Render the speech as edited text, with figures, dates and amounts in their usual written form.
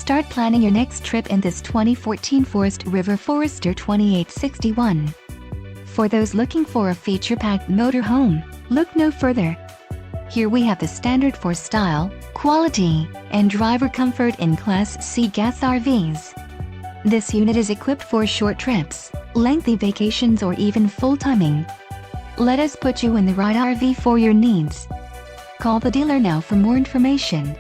Start planning your next trip in this 2014 Forest River Forester 2861. For those looking for a feature-packed motorhome, look no further. Here we have the standard for style, quality, and driver comfort in Class C gas RVs. This unit is equipped for short trips, lengthy vacations, or even full timing. Let us put you in the right RV for your needs. Call the dealer now for more information.